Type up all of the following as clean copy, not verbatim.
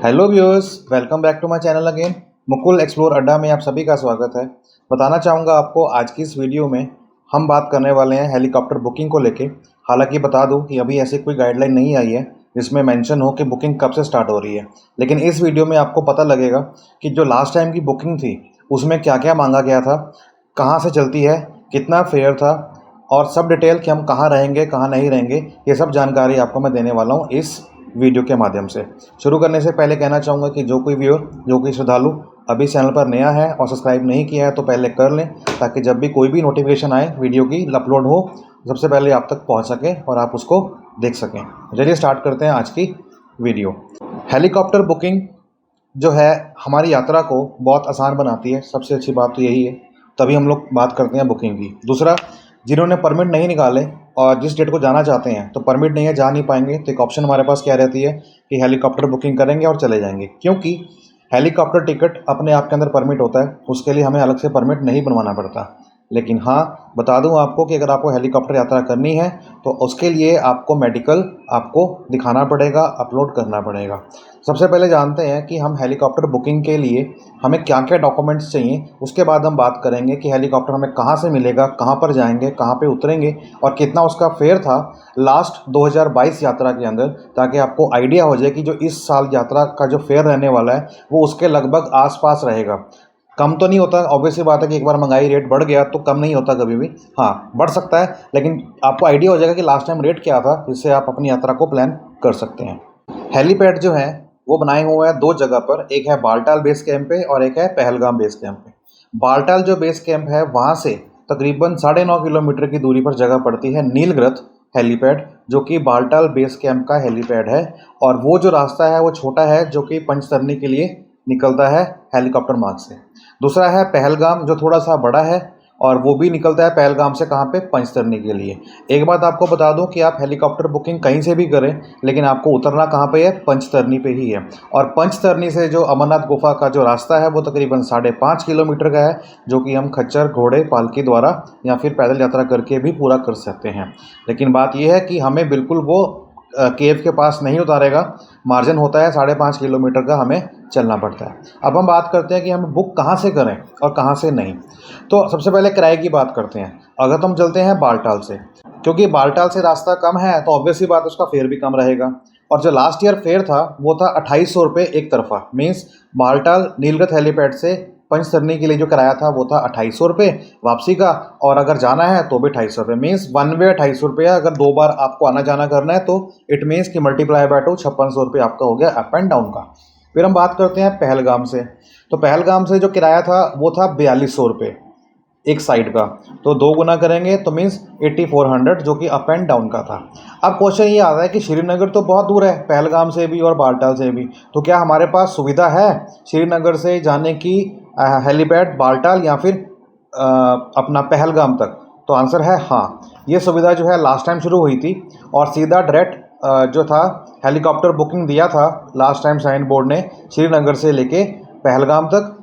Hello viewers, welcome back to my channel again. Mukul explore Adda में आप सभी का स्वागत है। बताना चाहूँगा आपको आज की इस वीडियो में हम बात करने वाले हैं हेलीकॉप्टर बुकिंग को लेके। हालांकि बता दूं कि अभी ऐसी कोई गाइडलाइन नहीं आई है जिसमें मेंशन हो कि बुकिंग कब से स्टार्ट हो रही है, लेकिन इस वीडियो में आपको पता लगेगा कि जो लास्ट टाइम की बुकिंग थी उसमें क्या क्या मांगा गया था, कहाँ से चलती है, कितना फेयर था और सब डिटेल कि हम कहाँ रहेंगे कहाँ नहीं रहेंगे, ये सब जानकारी आपको मैं देने वाला हूँ इस वीडियो के माध्यम से। शुरू करने से पहले कहना चाहूँगा कि जो कोई व्यूअर, जो कोई श्रद्धालु अभी चैनल पर नया है और सब्सक्राइब नहीं किया है तो पहले कर लें, ताकि जब भी कोई भी नोटिफिकेशन आए वीडियो की अपलोड हो सबसे पहले आप तक पहुंच सके और आप उसको देख सकें। चलिए स्टार्ट करते हैं आज की वीडियो। हेलीकॉप्टर बुकिंग जो है हमारी यात्रा को बहुत आसान बनाती है, सबसे अच्छी बात तो यही है। तभी हम लोग बात करते हैं बुकिंग की। दूसरा, जिन्होंने परमिट नहीं निकाले और जिस डेट को जाना चाहते हैं तो परमिट नहीं है, जा नहीं पाएंगे, तो एक ऑप्शन हमारे पास क्या रहती है कि हेलीकॉप्टर बुकिंग करेंगे और चले जाएंगे। क्योंकि हेलीकॉप्टर टिकट अपने आप के अंदर परमिट होता है, उसके लिए हमें अलग से परमिट नहीं बनवाना पड़ता। लेकिन हाँ, बता दूं आपको कि अगर आपको हेलीकॉप्टर यात्रा करनी है तो उसके लिए आपको मेडिकल आपको दिखाना पड़ेगा, अपलोड करना पड़ेगा। सबसे पहले जानते हैं कि हम हेलीकॉप्टर बुकिंग के लिए हमें क्या क्या डॉक्यूमेंट्स चाहिए। उसके बाद हम बात करेंगे कि हेलीकॉप्टर हमें कहाँ से मिलेगा, कहाँ पर जाएंगे, कहाँ पे उतरेंगे और कितना उसका फेयर था लास्ट 2022 यात्रा के अंदर, ताकि आपको आइडिया हो जाए कि जो इस साल यात्रा का जो फेयर रहने वाला है वो उसके लगभग आसपास रहेगा। कम तो नहीं होता, ऑब्वियस सी बात है कि एक बार महंगाई रेट बढ़ गया तो कम नहीं होता कभी भी, हाँ बढ़ सकता है, लेकिन आपको आइडिया हो जाएगा कि लास्ट टाइम रेट क्या था, जिससे आप अपनी यात्रा को प्लान कर सकते हैं। हेलीपैड जो है वो बनाए हुए हैं दो जगह पर, एक है बालटाल बेस कैंप पे और एक है पहलगाम बेस कैंप पे। बालटाल जो बेस कैंप है वहाँ से तकरीबन 9.5 किलोमीटर की दूरी पर जगह पड़ती है नीलग्रथ हेलीपैड, जो कि बालटाल बेस कैंप का हेलीपैड है। और वो जो रास्ता है वो छोटा है, जो कि पंचतरनी के लिए निकलता है हेलीकॉप्टर मार्ग से। दूसरा है पहलगाम, जो थोड़ा सा बड़ा है और वो भी निकलता है पहलगाम से, कहाँ पे, पंचतरनी के लिए। एक बात आपको बता दूं कि आप हेलीकॉप्टर बुकिंग कहीं से भी करें, लेकिन आपको उतरना कहाँ पे है, पंचतरनी पे ही है। और पंचतरनी से जो अमरनाथ गुफा का जो रास्ता है वो तकरीबन 5.5 किलोमीटर का है, जो कि हम खच्चर, घोड़े, पालकी द्वारा या फिर पैदल यात्रा करके भी पूरा कर सकते हैं। लेकिन बात यह है कि हमें बिल्कुल वो केव के पास नहीं उतारेगा, मार्जिन होता है 5.5 किलोमीटर का, हमें चलना पड़ता है। अब हम बात करते हैं कि हम बुक कहाँ से करें और कहाँ से नहीं। तो सबसे पहले किराए की बात करते हैं। अगर तो हम चलते हैं बालटाल से, क्योंकि बालटाल से रास्ता कम है तो ऑब्वियसली बात उसका फेयर भी कम रहेगा। और जो लास्ट ईयर फेयर था वो था 2800 रुपये एक तरफा, मीन्स बालटाल नीलगत हेलीपैड से पंचतरनी के लिए जो किराया था वो था 2800 रुपये वापसी का, और अगर जाना है तो भी 2800 रुपये, मीन्स वन वे 2800 रुपया। अगर दो बार आपको आना जाना करना है तो इट मीन्स कि मल्टीप्लाई बाय 2 5600 रुपये आपका हो गया अप एंड डाउन का। फिर हम बात करते हैं पहलगाम से। तो पहलगाम से जो किराया था वो था 4200 रुपये एक साइड का, तो दो गुना करेंगे तो मीन्स 8400, जो कि अप एंड डाउन का था। अब क्वेश्चन ये आता है कि श्रीनगर तो बहुत दूर है पहलगाम से भी और बालटाल से भी, तो क्या हमारे पास सुविधा है श्रीनगर से जाने की हेलीपैड बालटाल या फिर अपना पहलगाम तक? तो आंसर है हाँ। ये सुविधा जो है लास्ट टाइम शुरू हुई थी और सीधा डायरेक्ट जो था हेलीकॉप्टर बुकिंग दिया था लास्ट टाइम साइन बोर्ड ने, श्रीनगर से लेके पहलगाम तक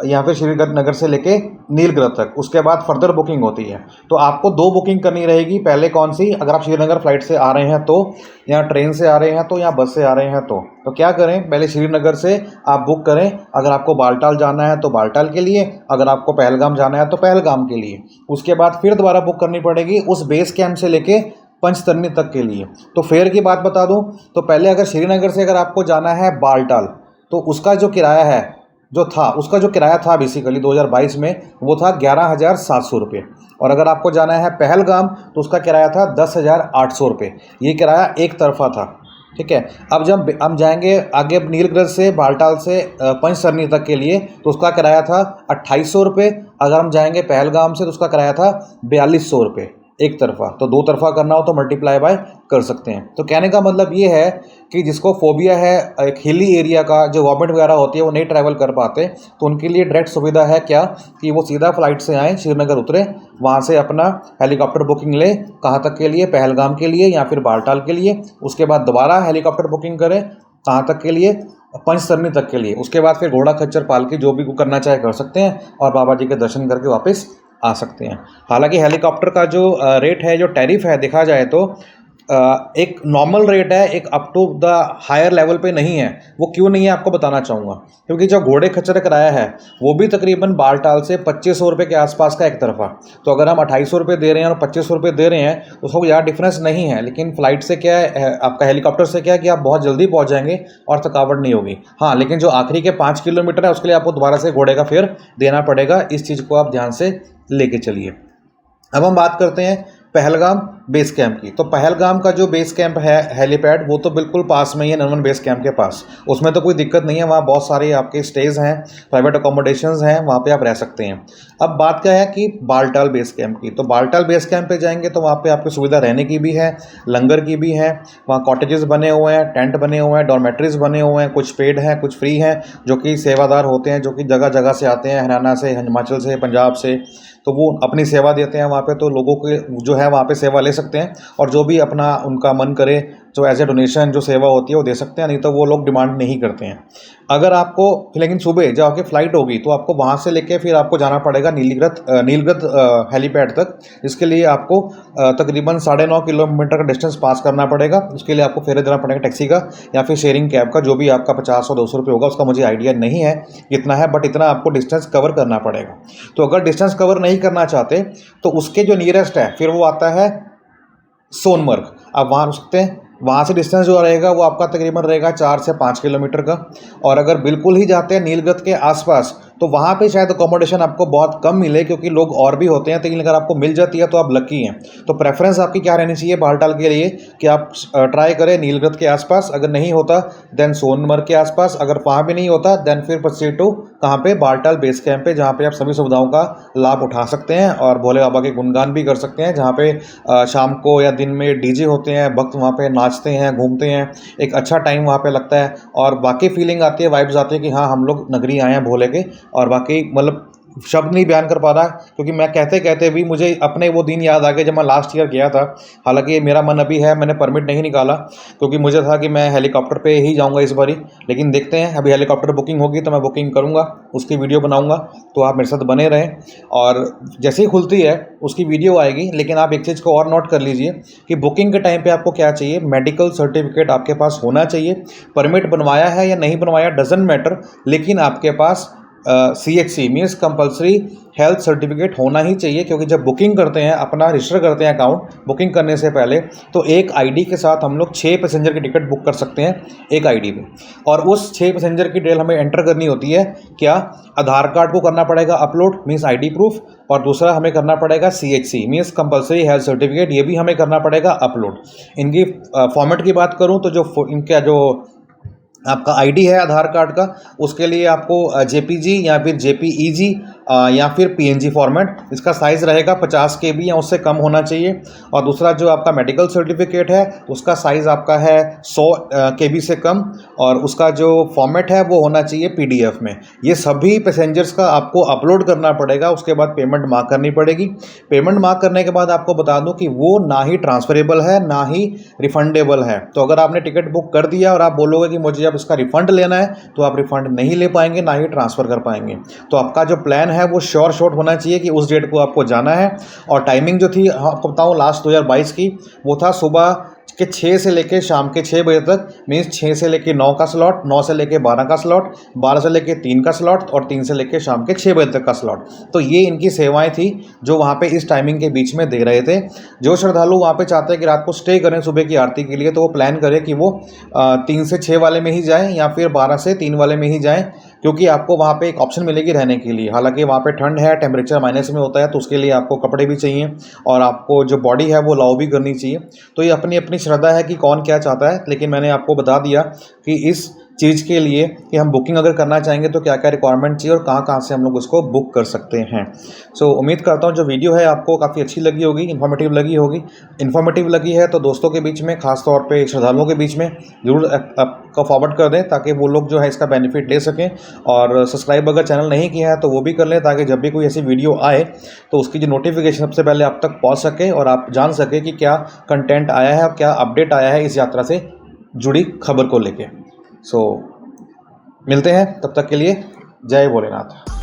या फिर श्रीनगर से लेके नीलग्रह तक। उसके बाद फर्दर बुकिंग होती है। तो आपको दो बुकिंग करनी रहेगी। पहले कौन सी? अगर आप श्रीनगर फ्लाइट से आ रहे हैं तो, या ट्रेन से आ रहे हैं तो, या बस से आ रहे हैं तो क्या करें, पहले श्रीनगर से आप बुक करें। अगर आपको बालटाल जाना है तो बालटाल के लिए, अगर आपको पहलगाम जाना है तो पहलगाम के लिए। उसके बाद फिर दोबारा बुक करनी पड़ेगी उस बेस कैंप से लेके पंचतरनी तक के लिए। तो फेयर की बात बता दूं तो पहले अगर श्रीनगर से अगर आपको जाना है बालटाल तो उसका जो किराया है उसका जो किराया था बेसिकली 2022 में वो था 11,700 रुपये। और अगर आपको जाना है पहलगाम तो उसका किराया था 10,800 रुपये। ये किराया एक तरफा था, ठीक है। अब जब हम जाएंगे आगे नीलग्रह से बालटाल से पंचतरनी तक के लिए तो उसका किराया था 2800 रुपये। अगर हम जाएंगे पहलगाम से तो उसका किराया था 4200 रुपये एक तरफा। तो दो तरफा करना हो तो मल्टीप्लाई बाय कर सकते हैं। तो कहने का मतलब ये है कि जिसको फोबिया है एक हिली एरिया का, जो गवर्नमेंट वगैरह होती है वो नहीं ट्रैवल कर पाते, तो उनके लिए डायरेक्ट सुविधा है क्या कि वो सीधा फ्लाइट से आएँ, श्रीनगर उतरे, वहाँ से अपना हेलीकॉप्टर बुकिंग ले, कहाँ तक के लिए, पहलगाम के लिए या फिर बालटाल के लिए। उसके बाद दोबारा हेलीकॉप्टर बुकिंग करें, कहाँ तक के लिए, पंचतरनी तक के लिए। उसके बाद फिर घोड़ा, खच्चर, पालकी जो भी करना चाहे कर सकते हैं और बाबा जी के दर्शन करके वापस आ सकते हैं। हालांकि हेलीकॉप्टर का जो रेट है, जो टैरिफ है, देखा जाए तो एक नॉर्मल रेट है, एक up to the higher level पे नहीं है। वो क्यों नहीं है आपको बताना चाहूँगा, क्योंकि जो घोड़े खच्चर किराया है वो भी तकरीबन बालटाल से 2500 रुपये के आसपास का एक तरफा। तो अगर हम 2800 रुपये दे रहे हैं और 2500 रुपये दे रहे हैं तो उसको ज़्यादा डिफरेंस नहीं है। लेकिन फ़्लाइट से क्या है, आपका हेलीकॉप्टर से क्या है कि आप बहुत जल्दी पहुँच जाएंगे और थकावट नहीं होगी। हाँ, लेकिन जो आखिरी के 5 किलोमीटर है उसके लिए आपको दोबारा से घोड़े का फेयर देना पड़ेगा। इस चीज़ को आप ध्यान से लेके चलिए। अब हम बात करते हैं पहलगाम बेस कैंप की। तो पहलगाम का जो बेस कैंप है हेलीपैड, वो तो बिल्कुल पास में ही है नंदन बेस कैंप के पास। उसमें तो कोई दिक्कत नहीं है, वहाँ बहुत सारे आपके स्टेज हैं, प्राइवेट अकोमोडेशंस हैं, वहाँ पे आप रह सकते हैं। अब बात क्या है कि बालटाल बेस कैंप की। तो बालटाल बेस कैंप पे जाएंगे तो वहाँ पे आपकी सुविधा रहने की भी है, लंगर की भी है। वहाँ कॉटेजेस बने हुए हैं, टेंट बने हुए हैं, डॉर्मेट्रीज बने हुए हैं, कुछ पेड हैं कुछ फ्री हैं, जो कि सेवादार होते हैं, जो कि जगह जगह से आते हैं, हरियाणा से, हिमाचल से, पंजाब से। तो वो अपनी सेवा देते हैं वहाँ पे, तो लोगों के जो है वहाँ पे सेवा ले सकते हैं। और जो भी अपना उनका मन करे जो एज ए डोनेशन जो सेवा होती है वो दे सकते हैं, नहीं तो वो लोग डिमांड नहीं करते हैं। अगर आपको लेकिन सुबह जब आपकी फ़्लाइट होगी तो आपको वहाँ से लेके फिर आपको जाना पड़ेगा नीलगत हेलीपैड तक। इसके लिए आपको तकरीबन 9.5 किलोमीटर का डिस्टेंस पास करना पड़ेगा। उसके लिए आपको फेरे देना पड़ेगा टैक्सी का या फिर शेयरिंग कैब का, जो भी आपका 50 और 200 रुपये होगा। उसका मुझे आइडिया नहीं है कितना है, बट इतना आपको डिस्टेंस कवर करना पड़ेगा। तो अगर डिस्टेंस कवर नहीं करना चाहते तो उसके जो नियरेस्ट है फिर वो आता है सोनमर्ग। आप वहाँ रुक सकते हैं। वहाँ से डिस्टेंस जो रहेगा वो आपका तकरीबन रहेगा 4 से 5 किलोमीटर का। और अगर बिल्कुल ही जाते हैं नीलगत के आसपास तो वहाँ पे शायद अकोमोडेशन आपको बहुत कम मिले, क्योंकि लोग और भी होते हैं। लेकिन अगर आपको मिल जाती है तो आप लकी हैं। तो प्रेफरेंस आपकी क्या रहनी चाहिए बालटाल के लिए कि आप ट्राई करें नीलगत के आसपास। अगर नहीं होता देन सोनमर्ग के आसपास। अगर वहाँ भी नहीं होता देन फिर प्रोसीड टू कहाँ पे, बालटाल बेस कैंप पे, जहाँ पे आप सभी सुविधाओं का लाभ उठा सकते हैं और भोले बाबा के गुणगान भी कर सकते हैं। जहाँ पे शाम को या दिन में डीजे होते हैं, भक्त वहाँ पे नाचते हैं, घूमते हैं, एक अच्छा टाइम वहाँ पे लगता है और बाकी फीलिंग आती है, वाइब्स आती है कि हाँ हम लोग नगरी आए हैं भोले के। और बाकी मतलब शब्द नहीं बयान कर पा रहा, क्योंकि मैं कहते कहते भी मुझे अपने वो दिन याद आ गए जब मैं लास्ट ईयर गया था। हालांकि मेरा मन अभी है, मैंने परमिट नहीं निकाला क्योंकि मुझे था कि मैं हेलीकॉप्टर पे ही जाऊंगा इस बारी। लेकिन देखते हैं, अभी हेलीकॉप्टर बुकिंग होगी तो मैं बुकिंग करूंगा, उसकी वीडियो बनाऊंगा। तो आप मेरे साथ बने रहें और जैसे ही खुलती है उसकी वीडियो आएगी। लेकिन आप एक चीज़ को और नोट कर लीजिए कि बुकिंग के टाइम पर आपको क्या चाहिए, मेडिकल सर्टिफिकेट आपके पास होना चाहिए। परमिट बनवाया है या नहीं बनवाया डजेंट मैटर, लेकिन आपके पास CHC means compulsory health certificate होना ही चाहिए। क्योंकि जब बुकिंग करते हैं, अपना रजिस्टर करते हैं अकाउंट बुकिंग करने से पहले, तो एक आईडी के साथ हम लोग 6 पैसेंजर की टिकट बुक कर सकते हैं एक आईडी पे। और उस 6 पैसेंजर की डिटेल हमें एंटर करनी होती है। क्या, आधार कार्ड को करना पड़ेगा अपलोड मीन्स आईडी प्रूफ, और दूसरा हमें करना पड़ेगा CHC means compulsory health certificate, ये भी हमें करना पड़ेगा अपलोड। इनकी फॉर्मेट की बात करूँ तो जो इनका जो आपका आईडी है आधार कार्ड का, उसके लिए आपको JPG या फिर JPEG या फिर PNG फॉर्मेट, इसका साइज़ रहेगा 50 KB या उससे कम होना चाहिए। और दूसरा जो आपका मेडिकल सर्टिफिकेट है उसका साइज़ आपका है 100 KB से कम, और उसका जो फॉर्मेट है वो होना चाहिए PDF में। ये सभी पैसेंजर्स का आपको अपलोड करना पड़ेगा। उसके बाद पेमेंट मार्क करनी पड़ेगी। पेमेंट मार्क करने के बाद आपको बता दूं कि वो ना ही ट्रांसफरेबल है ना ही रिफंडेबल है। तो अगर आपने टिकट बुक कर दिया और आप बोलोगे कि मुझे अब इसका रिफ़ंड लेना है, तो आप रिफ़ंड नहीं ले पाएंगे, ना ही ट्रांसफ़र कर पाएंगे। तो आपका जो प्लान है वो श्योर शॉट होना चाहिए कि उस डेट को आपको जाना है। और टाइमिंग जो थी आपको बताऊँ लास्ट 2022 की, वो था सुबह के 6 से लेके शाम के 6 बजे तक। मीन्स 6 से लेके 9 का स्लॉट, 9 से लेके 12 का स्लॉट, 12 से लेके 3 का स्लॉट और 3 से लेके शाम के 6 बजे तक का स्लॉट। तो ये इनकी सेवाएं थी जो वहाँ पे इस टाइमिंग के बीच में दे रहे थे। जो श्रद्धालु वहाँ पे चाहते हैं कि रात को स्टे करें सुबह की आरती के लिए, तो वो प्लान करें कि वो 3 से 6 वाले में ही जाएँ या फिर 12 से 3 वाले में ही जाएँ, क्योंकि आपको वहाँ पे एक ऑप्शन मिलेगी रहने के लिए। हालांकि वहाँ पे ठंड है, टेम्परेचर माइनस में होता है, तो उसके लिए आपको कपड़े भी चाहिए और आपको जो बॉडी है वो अलाउ भी करनी चाहिए। तो ये अपनी अपनी श्रद्धा है कि कौन क्या चाहता है। लेकिन मैंने आपको बता दिया कि इस चीज़ के लिए कि हम बुकिंग अगर करना चाहेंगे तो क्या क्या रिक्वायरमेंट चाहिए और कहाँ कहाँ से हम लोग उसको बुक कर सकते हैं। सो उम्मीद करता हूँ जो वीडियो है आपको काफ़ी अच्छी लगी होगी, इन्फॉर्मेटिव लगी होगी। इन्फॉर्मेटिव लगी है तो दोस्तों के बीच में, खास तौर पे श्रद्धालुओं के बीच में ज़रूर आपका फॉरवर्ड कर दें, ताकि वो लोग जो है इसका बेनिफिट ले सकें। और सब्सक्राइब अगर चैनल नहीं किया है तो वो भी कर लें, ताकि जब भी कोई ऐसी वीडियो आए तो उसकी जो नोटिफिकेशन सबसे पहले आप तक पहुँच सके और आप जान सके कि क्या कंटेंट आया है और क्या अपडेट आया है इस यात्रा से जुड़ी खबर को लेके। सो मिलते हैं, तब तक के लिए जय भोलेनाथ।